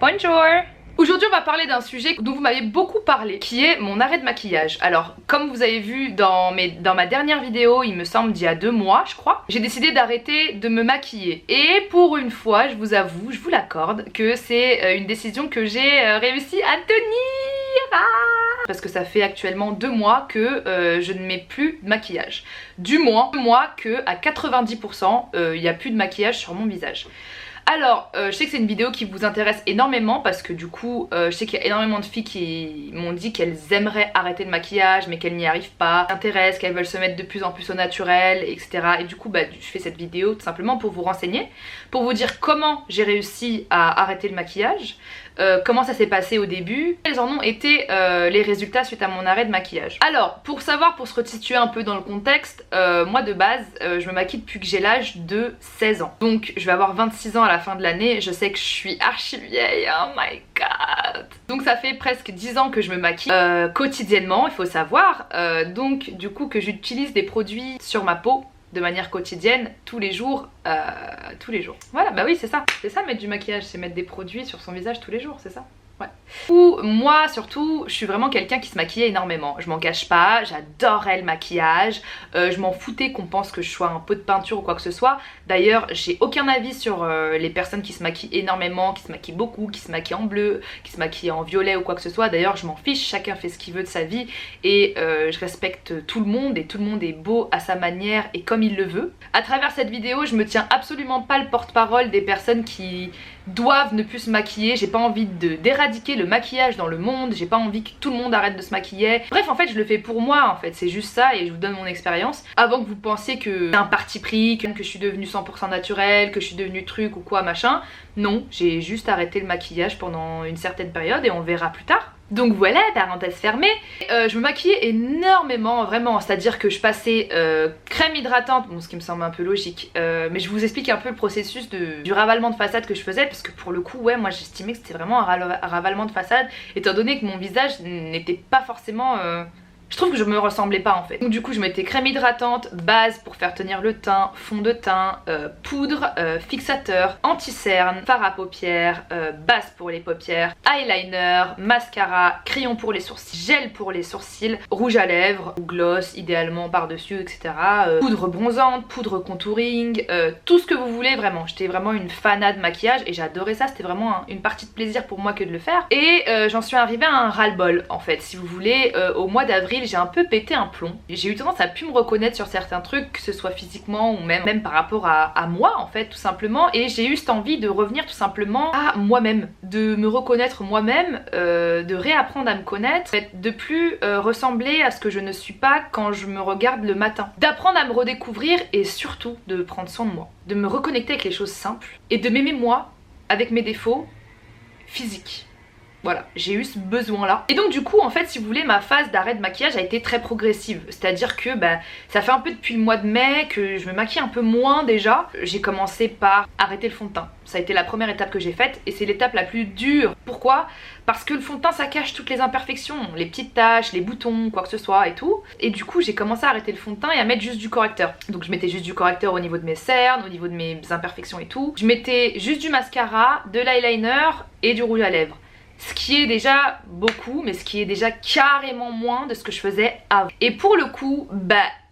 Bonjour! Aujourd'hui on va parler d'un sujet dont vous m'avez beaucoup parlé, qui est mon arrêt de maquillage. Alors comme vous avez vu dans ma dernière vidéo, il me semble d'il y a 2 mois je crois, j'ai décidé d'arrêter de me maquiller. Et pour une fois, je vous avoue, je vous l'accorde, que c'est une décision que j'ai réussi à tenir. Parce que ça fait actuellement 2 mois que je ne mets plus de maquillage. Du moins, que à 90% il n'y a plus de maquillage sur mon visage. Alors, je sais que c'est une vidéo qui vous intéresse énormément parce que du coup, je sais qu'il y a énormément de filles qui m'ont dit qu'elles aimeraient arrêter le maquillage mais qu'elles n'y arrivent pas, s'intéressent, qu'elles veulent se mettre de plus en plus au naturel, etc. Et du coup, je fais cette vidéo tout simplement pour vous renseigner, pour vous dire comment j'ai réussi à arrêter le maquillage, comment ça s'est passé au début, quels en ont été les résultats suite à mon arrêt de maquillage. Alors, pour savoir, pour se resituer un peu dans le contexte, moi de base, je me maquille depuis que j'ai l'âge de 16 ans. Donc, je vais avoir 26 ans à la fin de l'année, je sais que je suis archi vieille, oh my god. Donc ça fait presque 10 ans que je me maquille quotidiennement, il faut savoir, donc du coup que j'utilise des produits sur ma peau de manière quotidienne, tous les jours. Voilà, bah oui c'est ça mettre du maquillage, c'est mettre des produits sur son visage tous les jours, c'est ça. Ouais. Ou moi surtout, je suis vraiment quelqu'un qui se maquillait énormément. Je m'en cache pas, j'adorais le maquillage. Je m'en foutais qu'on pense que je sois un pot de peinture ou quoi que ce soit. D'ailleurs, j'ai aucun avis sur les personnes qui se maquillent énormément, qui se maquillent beaucoup, qui se maquillent en bleu, qui se maquillent en violet ou quoi que ce soit. D'ailleurs, je m'en fiche, chacun fait ce qu'il veut de sa vie et je respecte tout le monde et tout le monde est beau à sa manière et comme il le veut. À travers cette vidéo, je me tiens absolument pas le porte-parole des personnes qui doivent ne plus se maquiller. J'ai pas envie d'éradiquer le maquillage dans le monde, j'ai pas envie que tout le monde arrête de se maquiller. Bref, en fait je le fais pour moi en fait, c'est juste ça et je vous donne mon expérience. Avant que vous pensiez que c'est un parti pris, que je suis devenue 100% naturelle, que je suis devenue truc ou quoi machin. Non, j'ai juste arrêté le maquillage pendant une certaine période et on verra plus tard. Donc voilà, parenthèse fermée. Je me maquillais énormément, vraiment, c'est-à-dire que je passais crème hydratante, bon ce qui me semble un peu logique, mais je vous explique un peu le processus du ravalement de façade que je faisais, parce que pour le coup, ouais, moi j'estimais que c'était vraiment un ravalement de façade, étant donné que mon visage n'était pas forcément... Je trouve que je me ressemblais pas en fait. Donc du coup je mettais crème hydratante, base pour faire tenir le teint, fond de teint, poudre, fixateur, anti-cerne, fard à paupières, base pour les paupières, eyeliner, mascara, crayon pour les sourcils, gel pour les sourcils, rouge à lèvres, ou gloss idéalement par dessus, etc. Poudre bronzante, poudre contouring, tout ce que vous voulez vraiment. J'étais vraiment une fanade de maquillage et j'adorais ça, c'était vraiment une partie de plaisir pour moi que de le faire. Et j'en suis arrivée à un ras-le-bol en fait, si vous voulez, au mois d'avril j'ai un peu pété un plomb. J'ai eu tendance à plus me reconnaître sur certains trucs, que ce soit physiquement ou même par rapport à moi en fait tout simplement, et j'ai eu cette envie de revenir tout simplement à moi-même, de me reconnaître moi-même, de réapprendre à me connaître, de plus ressembler à ce que je ne suis pas quand je me regarde le matin, d'apprendre à me redécouvrir et surtout de prendre soin de moi, de me reconnecter avec les choses simples et de m'aimer moi avec mes défauts physiques. Voilà, j'ai eu ce besoin là. Et donc du coup en fait si vous voulez ma phase d'arrêt de maquillage a été très progressive. C'est à dire que ça fait un peu depuis le mois de mai que je me maquille un peu moins déjà. J'ai commencé par arrêter le fond de teint. Ça a été la première étape que j'ai faite et c'est l'étape la plus dure. Pourquoi? Parce que le fond de teint ça cache toutes les imperfections, les petites taches, les boutons, quoi que ce soit et tout. Et du coup j'ai commencé à arrêter le fond de teint et à mettre juste du correcteur. Donc je mettais juste du correcteur au niveau de mes cernes, au niveau de mes imperfections et tout. Je mettais juste du mascara, de l'eyeliner et du rouge à lèvres. Ce qui est déjà beaucoup, mais ce qui est déjà carrément moins de ce que je faisais avant. Et pour le coup,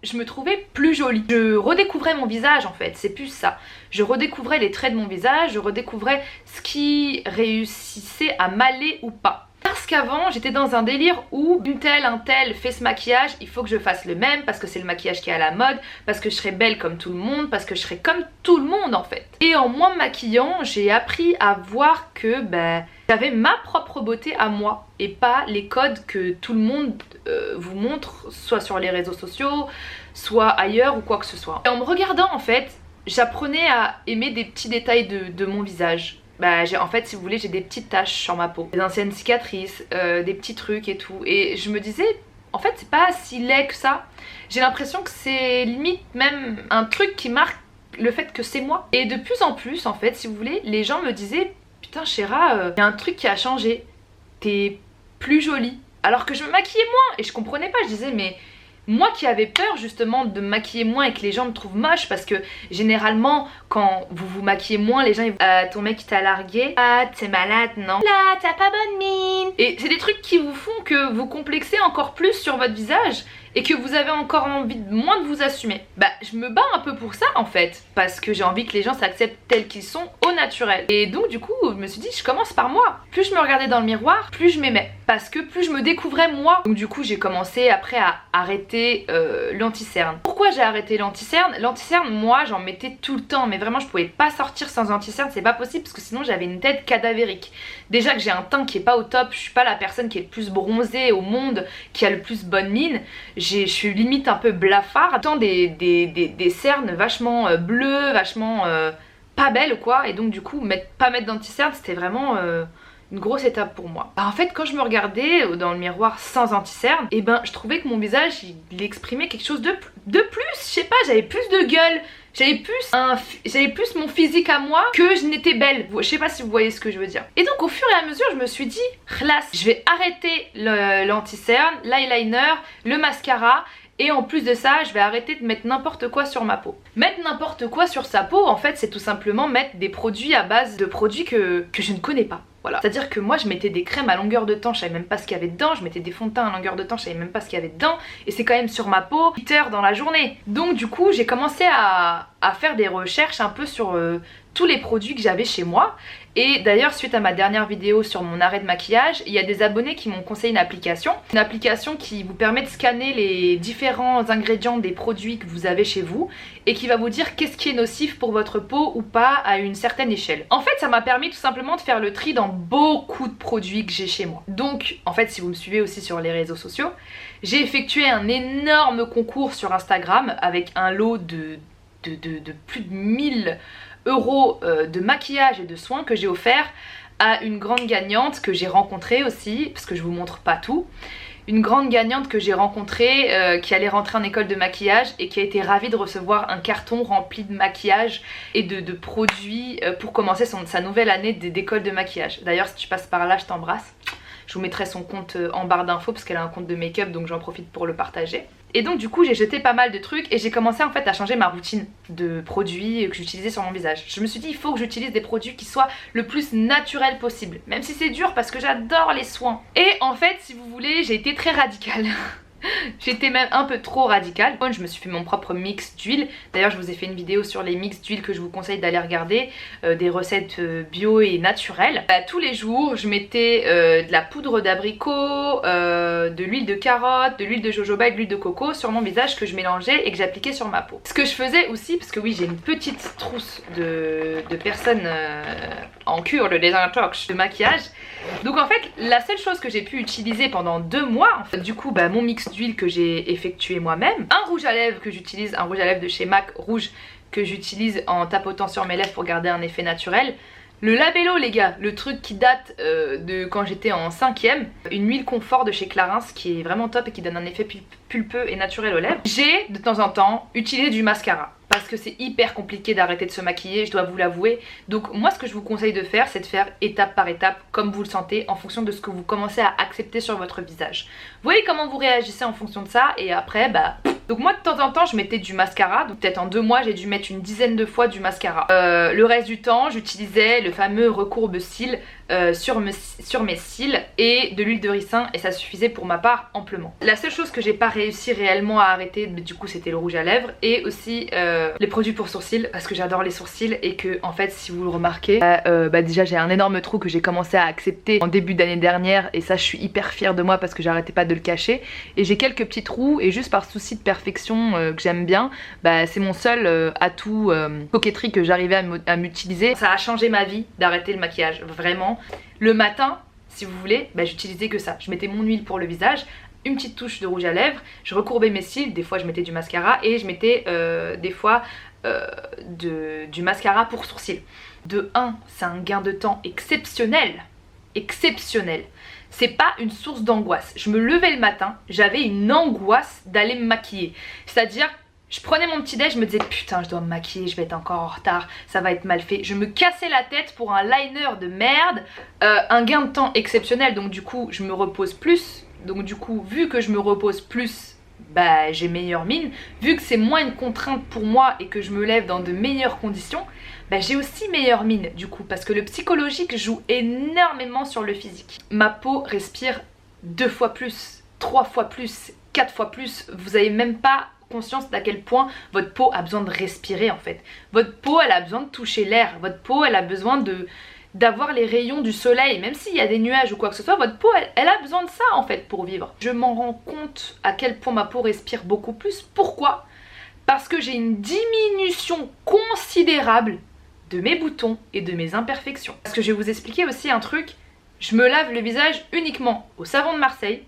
je me trouvais plus jolie. Je redécouvrais mon visage en fait, c'est plus ça. Je redécouvrais les traits de mon visage, je redécouvrais ce qui réussissait à m'aller ou pas. Parce qu'avant j'étais dans un délire où un tel fait ce maquillage, il faut que je fasse le même parce que c'est le maquillage qui est à la mode, parce que je serais belle comme tout le monde, parce que je serais comme tout le monde en fait. Et en moins me maquillant, j'ai appris à voir que j'avais ma propre beauté à moi et pas les codes que tout le monde vous montre, soit sur les réseaux sociaux, soit ailleurs ou quoi que ce soit. Et en me regardant en fait, j'apprenais à aimer des petits détails de mon visage. En fait si vous voulez j'ai des petites taches sur ma peau, des anciennes cicatrices, des petits trucs et tout, et je me disais en fait c'est pas si laid que ça. J'ai l'impression que c'est limite même un truc qui marque le fait que c'est moi. Et de plus en plus en fait si vous voulez les gens me disaient putain Chéra, y a un truc qui a changé, t'es plus jolie. Alors que je me maquillais moins et je comprenais pas, je disais Moi qui avais peur justement de me maquiller moins et que les gens me trouvent moche, parce que généralement quand vous vous maquillez moins, les gens ils ton mec t'a largué, ah t'es malade non, là t'as pas bonne mine. Et c'est des trucs qui vous font que vous complexez encore plus sur votre visage et que vous avez encore envie de moins de vous assumer. Bah je me bats un peu pour ça en fait, parce que j'ai envie que les gens s'acceptent tels qu'ils sont au naturel. Et donc du coup je me suis dit je commence par moi. Plus je me regardais dans le miroir, plus je m'aimais, parce que plus je me découvrais moi. Donc du coup j'ai commencé après à arrêter l'anti-cerne. Pourquoi j'ai arrêté l'anti-cerne? L'anti-cerne, moi j'en mettais tout le temps, mais vraiment je pouvais pas sortir sans anti-cerne, c'est pas possible parce que sinon j'avais une tête cadavérique. Déjà que j'ai un teint qui est pas au top, je suis pas la personne qui est le plus bronzée au monde, qui a le plus bonne mine, je suis limite un peu blafard. Tant des cernes vachement bleues, vachement pas belles quoi, et donc du coup pas mettre d'anti-cerne c'était vraiment une grosse étape pour moi. En fait quand je me regardais dans le miroir sans anti-cerne, et ben je trouvais que mon visage il exprimait quelque chose de plus, je sais pas, j'avais plus de gueule, j'avais plus mon physique à moi que je n'étais belle. Je sais pas si vous voyez ce que je veux dire. Et donc au fur et à mesure je me suis dit, classe, je vais arrêter l'anti-cerne, l'eyeliner, le mascara. Et en plus de ça, je vais arrêter de mettre n'importe quoi sur ma peau. Mettre n'importe quoi sur sa peau, en fait, c'est tout simplement mettre des produits à base de produits que je ne connais pas. Voilà. C'est-à-dire que moi je mettais des crèmes à longueur de temps, je savais même pas ce qu'il y avait dedans, je mettais des fonds de teint à longueur de temps, je savais même pas ce qu'il y avait dedans, et c'est quand même sur ma peau 8 heures dans la journée. Donc du coup j'ai commencé à faire des recherches un peu sur tous les produits que j'avais chez moi. Et d'ailleurs suite à ma dernière vidéo sur mon arrêt de maquillage, il y a des abonnés qui m'ont conseillé une application qui vous permet de scanner les différents ingrédients des produits que vous avez chez vous et qui va vous dire qu'est-ce qui est nocif pour votre peau ou pas à une certaine échelle. En fait ça m'a permis tout simplement de faire le tri dans beaucoup de produits que j'ai chez moi. Donc en fait si vous me suivez aussi sur les réseaux sociaux, j'ai effectué un énorme concours sur Instagram avec un lot de plus de 1000 € de maquillage et de soins que j'ai offert à une grande gagnante que j'ai rencontrée aussi, parce que je vous montre pas tout. Une grande gagnante que j'ai rencontrée qui allait rentrer en école de maquillage et qui a été ravie de recevoir un carton rempli de maquillage et de produits pour commencer sa nouvelle année d'école de maquillage. D'ailleurs si tu passes par là je t'embrasse. Je vous mettrai son compte en barre d'infos parce qu'elle a un compte de make-up donc j'en profite pour le partager. Et donc du coup j'ai jeté pas mal de trucs et j'ai commencé en fait à changer ma routine de produits que j'utilisais sur mon visage. Je me suis dit il faut que j'utilise des produits qui soient le plus naturels possible. Même si c'est dur parce que j'adore les soins. Et en fait si vous voulez j'ai été très radicale. J'étais même un peu trop radicale. Je me suis fait mon propre mix d'huile. D'ailleurs je vous ai fait une vidéo sur les mix d'huile que je vous conseille d'aller regarder, des recettes bio et naturelles. Tous les jours je mettais de la poudre d'abricot, de l'huile de carotte, de l'huile de jojoba et de l'huile de coco sur mon visage que je mélangeais et que j'appliquais sur ma peau. Ce que je faisais aussi, parce que oui j'ai une petite trousse de personnes en cure de désintox de maquillage. Donc en fait la seule chose que j'ai pu utiliser pendant 2 mois, en fait, du coup mon mix d'huile que j'ai effectué moi-même, un rouge à lèvres que j'utilise, un rouge à lèvres de chez MAC rouge que j'utilise en tapotant sur mes lèvres pour garder un effet naturel, le Labello les gars, le truc qui date de quand j'étais en 5ème, une huile confort de chez Clarins qui est vraiment top et qui donne un effet pulpeux et naturel aux lèvres. J'ai de temps en temps utilisé du mascara parce que c'est hyper compliqué d'arrêter de se maquiller, je dois vous l'avouer. Donc moi ce que je vous conseille de faire, c'est de faire étape par étape comme vous le sentez en fonction de ce que vous commencez à accepter sur votre visage. Vous voyez comment vous réagissez en fonction de ça et après donc moi de temps en temps je mettais du mascara, donc peut-être en 2 mois j'ai dû mettre une dizaine de fois du mascara. Le reste du temps j'utilisais le fameux recourbe cils sur mes cils et de l'huile de ricin et ça suffisait pour ma part amplement. La seule chose que j'ai pas réussi réellement à arrêter du coup c'était le rouge à lèvres et aussi les produits pour sourcils parce que j'adore les sourcils et que en fait si vous le remarquez déjà j'ai un énorme trou que j'ai commencé à accepter en début d'année dernière et ça je suis hyper fière de moi parce que j'arrêtais pas de le cacher et j'ai quelques petits trous et juste par souci de perfection que j'aime bien, c'est mon seul atout coquetterie que j'arrivais à m'utiliser. Ça a changé ma vie d'arrêter le maquillage, vraiment. Le matin, si vous voulez, j'utilisais que ça. Je mettais mon huile pour le visage, une petite touche de rouge à lèvres, je recourbais mes cils, des fois je mettais du mascara et je mettais des fois du mascara pour sourcils. De 1, c'est un gain de temps exceptionnel. Exceptionnel. C'est pas une source d'angoisse. Je me levais le matin, j'avais une angoisse d'aller me maquiller. C'est-à-dire je prenais mon petit déj, je me disais putain je dois me maquiller, je vais être encore en retard, ça va être mal fait. Je me cassais la tête pour un liner de merde, un gain de temps exceptionnel donc du coup je me repose plus. Donc du coup vu que je me repose plus, bah j'ai meilleure mine. Vu que c'est moins une contrainte pour moi et que je me lève dans de meilleures conditions, bah j'ai aussi meilleure mine du coup, parce que le psychologique joue énormément sur le physique. Ma peau respire 2 fois plus, 3 fois plus, 4 fois plus. Vous avez même pas conscience d'à quel point votre peau a besoin de respirer en fait. Votre peau elle a besoin de toucher l'air, votre peau elle a besoin d'avoir les rayons du soleil, même s'il y a des nuages ou quoi que ce soit, votre peau elle a besoin de ça en fait pour vivre. Je m'en rends compte à quel point ma peau respire beaucoup plus. Pourquoi? Parce que j'ai une diminution considérable de mes boutons et de mes imperfections. Parce que je vais vous expliquer aussi un truc, je me lave le visage uniquement au savon de Marseille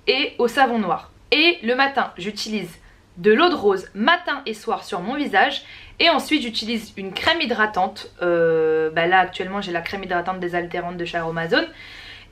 et au savon noir. Et le matin j'utilise de l'eau de rose matin et soir sur mon visage, et ensuite j'utilise une crème hydratante. Là actuellement j'ai la crème hydratante désaltérante de chez Aromazone,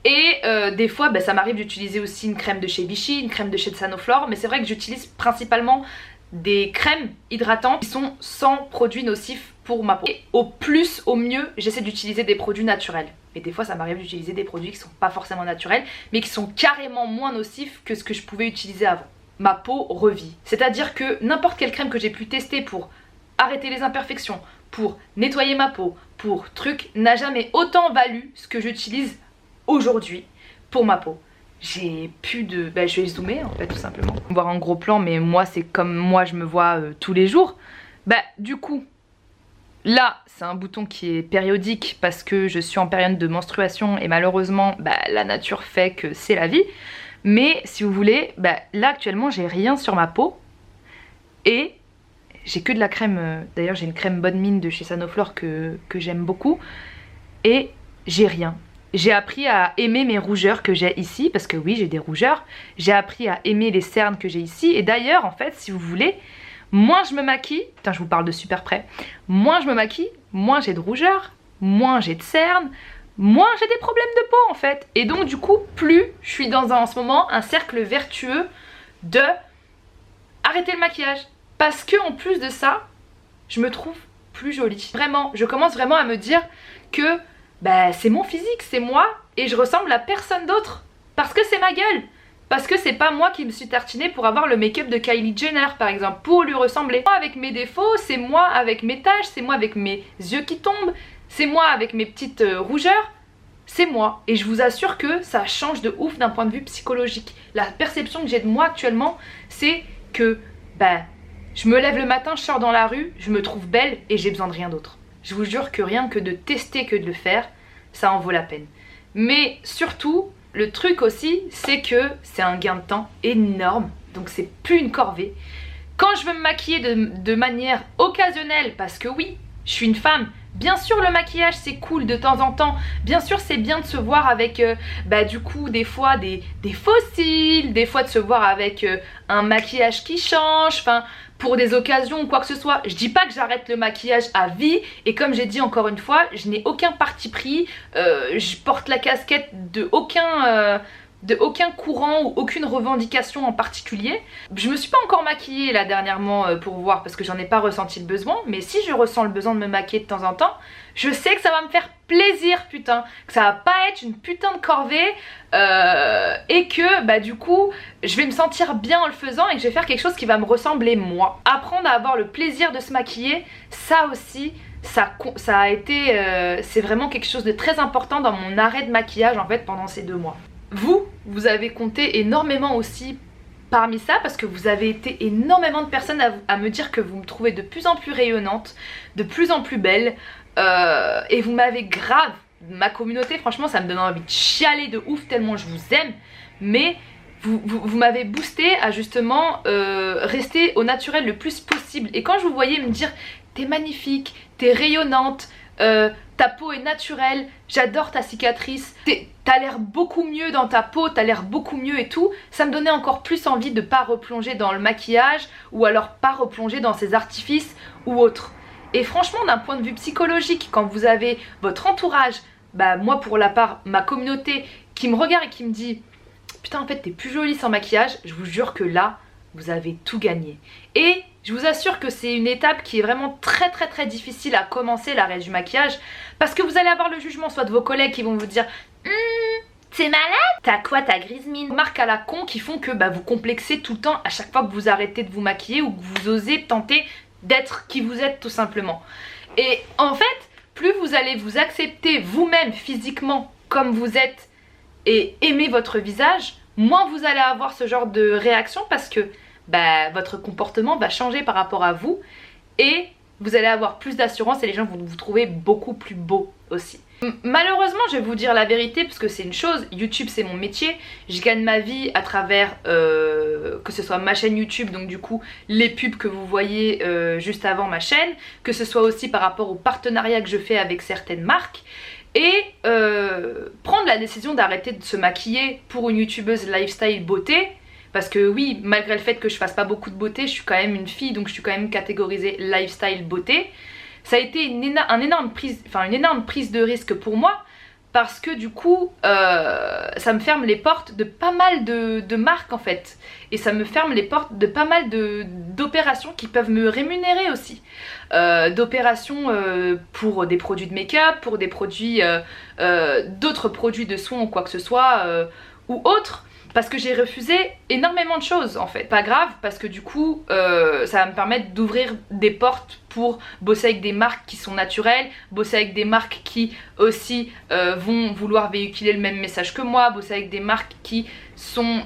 et des fois ça m'arrive d'utiliser aussi une crème de chez Vichy, une crème de chez Sanoflore, mais c'est vrai que j'utilise principalement des crèmes hydratantes qui sont sans produits nocifs pour ma peau. Et au mieux j'essaie d'utiliser des produits naturels, mais des fois ça m'arrive d'utiliser des produits qui sont pas forcément naturels mais qui sont carrément moins nocifs que ce que je pouvais utiliser avant. Ma peau revit. C'est-à-dire que n'importe quelle crème que j'ai pu tester pour arrêter les imperfections, pour nettoyer ma peau, pour truc, n'a jamais autant valu ce que j'utilise aujourd'hui pour ma peau. J'ai plus de... je vais zoomer en fait tout simplement. Voir un gros plan, mais moi c'est comme moi je me vois tous les jours. Du coup, là c'est un bouton qui est périodique parce que je suis en période de menstruation et malheureusement la nature fait que c'est la vie. Mais si vous voulez, là actuellement j'ai rien sur ma peau et j'ai que de la crème. D'ailleurs j'ai une crème bonne mine de chez Sanoflore que j'aime beaucoup, et j'ai rien. J'ai appris à aimer mes rougeurs que j'ai ici, parce que oui j'ai des rougeurs. J'ai appris à aimer les cernes que j'ai ici, et d'ailleurs en fait si vous voulez, moins je me maquille, putain je vous parle de super près, moins je me maquille, moins j'ai de rougeurs, moins j'ai de cernes, moins j'ai des problèmes de peau en fait. Et donc du coup plus je suis dans en ce moment un cercle vertueux de arrêter le maquillage, parce que en plus de ça je me trouve plus jolie. Vraiment, je commence vraiment à me dire que c'est mon physique, c'est moi, et je ressemble à personne d'autre parce que c'est ma gueule, parce que c'est pas moi qui me suis tartinée pour avoir le make-up de Kylie Jenner par exemple, pour lui ressembler. Moi avec mes défauts, c'est moi avec mes taches, c'est moi avec mes yeux qui tombent, c'est moi avec mes petites rougeurs, c'est moi. Et je vous assure que ça change de ouf d'un point de vue psychologique. La perception que j'ai de moi actuellement, c'est que je me lève le matin, je sors dans la rue, je me trouve belle et j'ai besoin de rien d'autre. Je vous jure que rien que de tester, que de le faire, ça en vaut la peine. Mais surtout, le truc aussi, c'est que c'est un gain de temps énorme, donc c'est plus une corvée. Quand je veux me maquiller de manière occasionnelle, parce que oui, je suis une femme, bien sûr le maquillage c'est cool de temps en temps, bien sûr c'est bien de se voir avec du coup des fois des faux cils, des fois de se voir avec un maquillage qui change, enfin pour des occasions ou quoi que ce soit. Je dis pas que j'arrête le maquillage à vie, et comme j'ai dit encore une fois, je n'ai aucun parti pris, je porte la casquette de aucun courant ou aucune revendication en particulier. Je me suis pas encore maquillée là dernièrement pour voir, parce que j'en ai pas ressenti le besoin, mais si je ressens le besoin de me maquiller de temps en temps, je sais que ça va me faire plaisir putain, que ça va pas être une putain de corvée, et que du coup je vais me sentir bien en le faisant et que je vais faire quelque chose qui va me ressembler moi. Apprendre à avoir le plaisir de se maquiller, ça aussi ça a été c'est vraiment quelque chose de très important dans mon arrêt de maquillage en fait pendant ces 2 mois. Vous avez compté énormément aussi parmi ça, parce que vous avez été énormément de personnes à me dire que vous me trouvez de plus en plus rayonnante, de plus en plus belle, et vous m'avez grave, ma communauté franchement ça me donne envie de chialer de ouf tellement je vous aime, mais vous m'avez boosté à justement rester au naturel le plus possible. Et quand je vous voyais me dire t'es magnifique, t'es rayonnante, ta peau est naturelle, j'adore ta cicatrice, t'as l'air beaucoup mieux dans ta peau, t'as l'air beaucoup mieux et tout, ça me donnait encore plus envie de pas replonger dans le maquillage, ou alors pas replonger dans ces artifices ou autres. Et franchement d'un point de vue psychologique, quand vous avez votre entourage, moi pour la part ma communauté qui me regarde et qui me dit putain en fait t'es plus jolie sans maquillage, je vous jure que là vous avez tout gagné. Et je vous assure que c'est une étape qui est vraiment très difficile à commencer, l'arrêt du maquillage, parce que vous allez avoir le jugement soit de vos collègues qui vont vous dire T'es malade? T'as quoi, ta grise mine? Marques à la con qui font que vous complexez tout le temps à chaque fois que vous arrêtez de vous maquiller ou que vous osez tenter d'être qui vous êtes tout simplement. Et en fait, plus vous allez vous accepter vous-même physiquement comme vous êtes et aimer votre visage, moins vous allez avoir ce genre de réaction parce que votre comportement va changer par rapport à vous et vous allez avoir plus d'assurance et les gens vont vous trouver beaucoup plus beau aussi. Malheureusement, je vais vous dire la vérité parce que c'est une chose, YouTube c'est mon métier, je gagne ma vie à travers que ce soit ma chaîne YouTube, donc du coup les pubs que vous voyez juste avant ma chaîne, que ce soit aussi par rapport aux partenariats que je fais avec certaines marques. Et prendre la décision d'arrêter de se maquiller pour une youtubeuse lifestyle beauté, parce que oui, malgré le fait que je fasse pas beaucoup de beauté, je suis quand même une fille, donc je suis quand même catégorisée lifestyle beauté. Ça a été une énorme prise de risque pour moi, parce que du coup, ça me ferme les portes de pas mal de marques en fait. Et ça me ferme les portes de pas mal d'opérations qui peuvent me rémunérer aussi. D'opérations pour des produits de make-up, pour des produits, d'autres produits de soins ou quoi que ce soit, ou autres. Parce que j'ai refusé énormément de choses en fait. Pas grave, parce que du coup ça va me permettre d'ouvrir des portes pour bosser avec des marques qui sont naturelles, bosser avec des marques qui aussi vont vouloir véhiculer le même message que moi, bosser avec des marques qui sont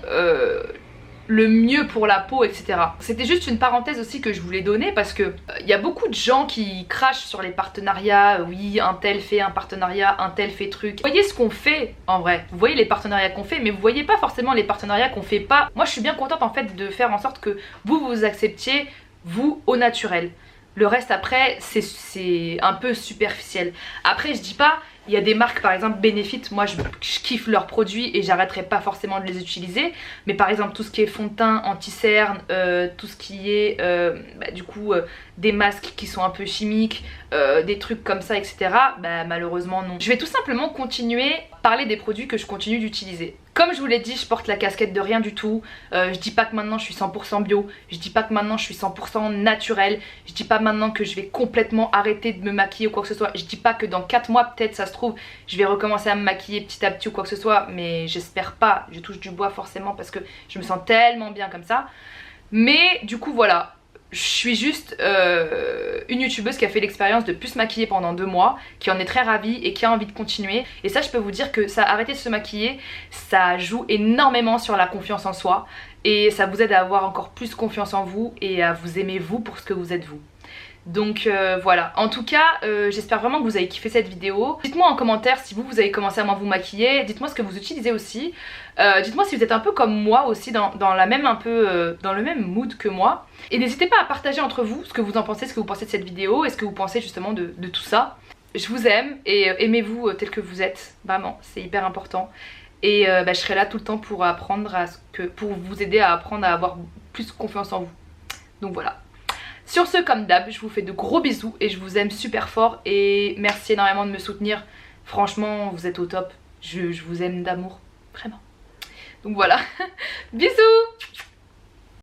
le mieux pour la peau, etc. C'était juste une parenthèse aussi que je voulais donner parce que il y a beaucoup de gens qui crachent sur les partenariats. Oui, un tel fait un partenariat, un tel fait truc. Vous voyez ce qu'on fait en vrai, vous voyez les partenariats qu'on fait, mais vous voyez pas forcément les partenariats qu'on fait pas. Moi je suis bien contente en fait de faire en sorte que vous acceptiez vous au naturel. Le reste après c'est un peu superficiel. Après je dis pas, il y a des marques par exemple Benefit, moi je kiffe leurs produits et j'arrêterai pas forcément de les utiliser. Mais par exemple tout ce qui est fond de teint, anti-cerne, tout ce qui est du coup des masques qui sont un peu chimiques, des trucs comme ça etc. Malheureusement non. Je vais tout simplement continuer à parler des produits que je continue d'utiliser. Comme je vous l'ai dit, je porte la casquette de rien du tout. Je dis pas que maintenant je suis 100% bio, je dis pas que maintenant je suis 100% naturel, je dis pas maintenant que je vais complètement arrêter de me maquiller ou quoi que ce soit. Je dis pas que dans 4 mois peut-être ça se trouve je vais recommencer à me maquiller petit à petit ou quoi que ce soit, mais j'espère pas, je touche du bois forcément parce que je me sens tellement bien comme ça. Mais du coup voilà, je suis juste une youtubeuse qui a fait l'expérience de plus se maquiller pendant 2 mois, qui en est très ravie et qui a envie de continuer. Et ça je peux vous dire que ça, arrêter de se maquiller, ça joue énormément sur la confiance en soi. Et ça vous aide à avoir encore plus confiance en vous et à vous aimer vous pour ce que vous êtes vous. Donc voilà, en tout cas j'espère vraiment que vous avez kiffé cette vidéo. Dites-moi en commentaire si vous avez commencé à vous maquiller, dites-moi ce que vous utilisez aussi. Dites-moi si vous êtes un peu comme moi aussi dans la même dans le même mood que moi. Et n'hésitez pas à partager entre vous ce que vous en pensez, ce que vous pensez de cette vidéo et ce que vous pensez justement de tout ça. Je vous aime et aimez-vous tel que vous êtes, vraiment, c'est hyper important. Et je serai là tout le temps pour apprendre pour vous aider à apprendre à avoir plus confiance en vous. Donc voilà. Sur ce, comme d'hab, je vous fais de gros bisous et je vous aime super fort et merci énormément de me soutenir. Franchement, vous êtes au top. Je vous aime d'amour, vraiment. Donc voilà, bisous.